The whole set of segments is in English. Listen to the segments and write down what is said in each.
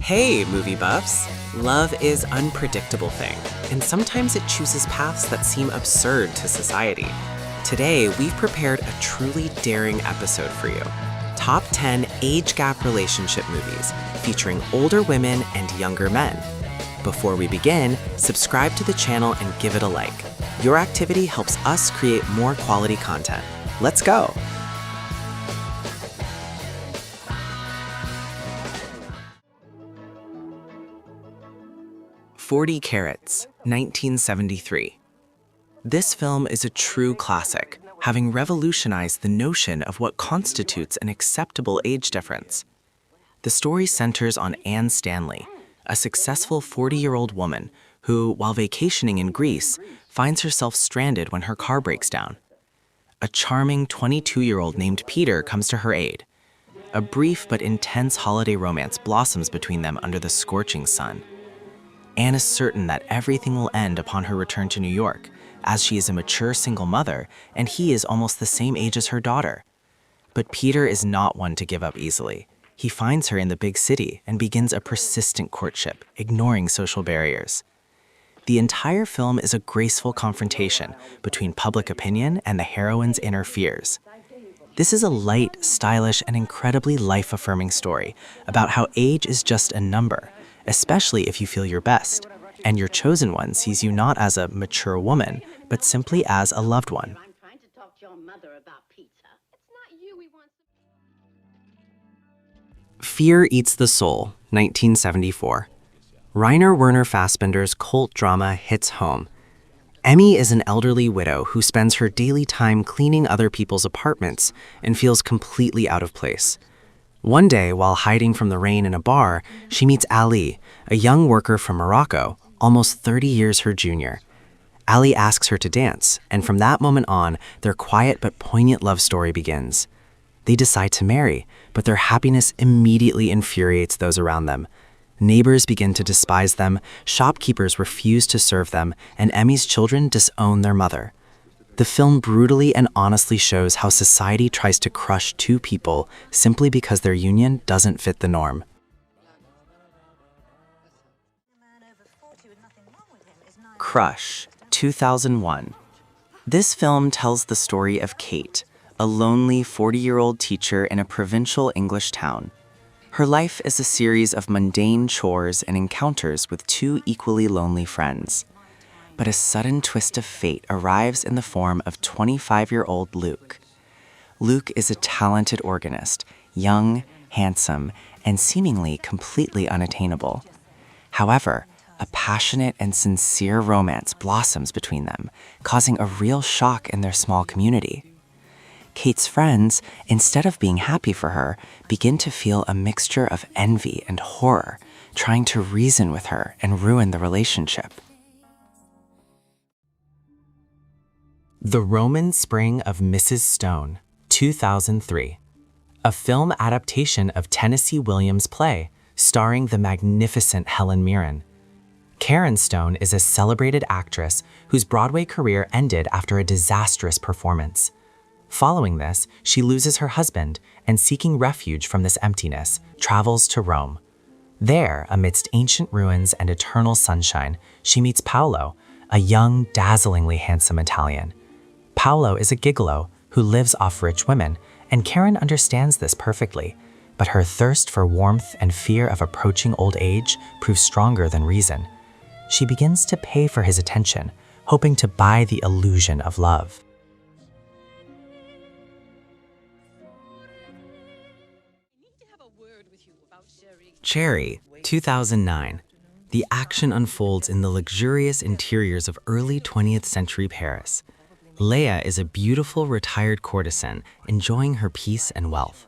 Hey, movie buffs! Love is an unpredictable thing, and sometimes it chooses paths that seem absurd to society. Today, we've prepared a truly daring episode for you. Top 10 age gap relationship movies featuring older women and younger men. Before we begin, subscribe to the channel and give it a like. Your activity helps us create more quality content. Let's go! "40 Carats," 1973. This film is a true classic, having revolutionized the notion of what constitutes an acceptable age difference. The story centers on Anne Stanley, a successful 40-year-old woman who, while vacationing in Greece, finds herself stranded when her car breaks down. A charming 22-year-old named Peter comes to her aid. A brief but intense holiday romance blossoms between them under the scorching sun. Anne is certain that everything will end upon her return to New York, as she is a mature single mother and he is almost the same age as her daughter. But Peter is not one to give up easily. He finds her in the big city and begins a persistent courtship, ignoring social barriers. The entire film is a graceful confrontation between public opinion and the heroine's inner fears. This is a light, stylish, and incredibly life-affirming story about how age is just a number, especially if you feel your best, and your chosen one sees you not as a mature woman, but simply as a loved one. Fear Eats the Soul, 1974. Rainer Werner Fassbinder's cult drama hits home. Emmy is an elderly widow who spends her daily time cleaning other people's apartments and feels completely out of place. One day, while hiding from the rain in a bar, she meets Ali, a young worker from Morocco, almost 30 years her junior. Ali asks her to dance, and from that moment on, their quiet but poignant love story begins. They decide to marry, but their happiness immediately infuriates those around them. Neighbors begin to despise them, shopkeepers refuse to serve them, and Emmy's children disown their mother. The film brutally and honestly shows how society tries to crush two people simply because their union doesn't fit the norm. Crush, 2001. This film tells the story of Kate, a lonely 40-year-old teacher in a provincial English town. Her life is a series of mundane chores and encounters with two equally lonely friends. But a sudden twist of fate arrives in the form of 25-year-old Luke. Luke is a talented organist, young, handsome, and seemingly completely unattainable. However, a passionate and sincere romance blossoms between them, causing a real shock in their small community. Kate's friends, instead of being happy for her, begin to feel a mixture of envy and horror, trying to reason with her and ruin the relationship. The Roman Spring of Mrs. Stone, 2003. A film adaptation of Tennessee Williams' play, starring the magnificent Helen Mirren. Karen Stone is a celebrated actress whose Broadway career ended after a disastrous performance. Following this, she loses her husband and, seeking refuge from this emptiness, travels to Rome. There, amidst ancient ruins and eternal sunshine, she meets Paolo, a young, dazzlingly handsome Italian. Paolo is a gigolo who lives off rich women, and Karen understands this perfectly, but her thirst for warmth and fear of approaching old age proves stronger than reason. She begins to pay for his attention, hoping to buy the illusion of love. Cherry, 2009. The action unfolds in the luxurious interiors of early 20th century Paris. Leia is a beautiful retired courtesan enjoying her peace and wealth.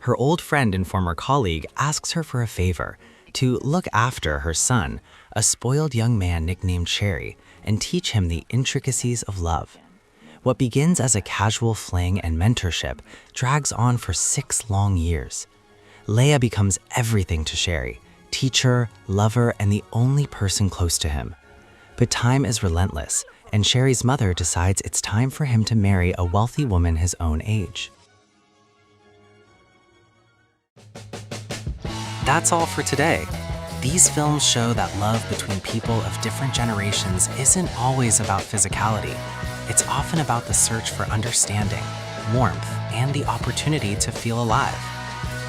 Her old friend and former colleague asks her for a favor, to look after her son, a spoiled young man nicknamed Cherry, and teach him the intricacies of love. What begins as a casual fling and mentorship drags on for 6 long years. Leia becomes everything to Cherry, teacher, lover, and the only person close to him. But time is relentless, and Cherry's mother decides it's time for him to marry a wealthy woman his own age. That's all for today. These films show that love between people of different generations isn't always about physicality. It's often about the search for understanding, warmth, and the opportunity to feel alive.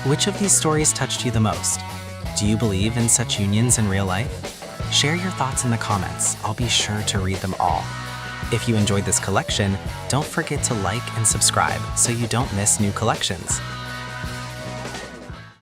Which of these stories touched you the most? Do you believe in such unions in real life? Share your thoughts in the comments. I'll be sure to read them all. If you enjoyed this collection, don't forget to like and subscribe so you don't miss new collections.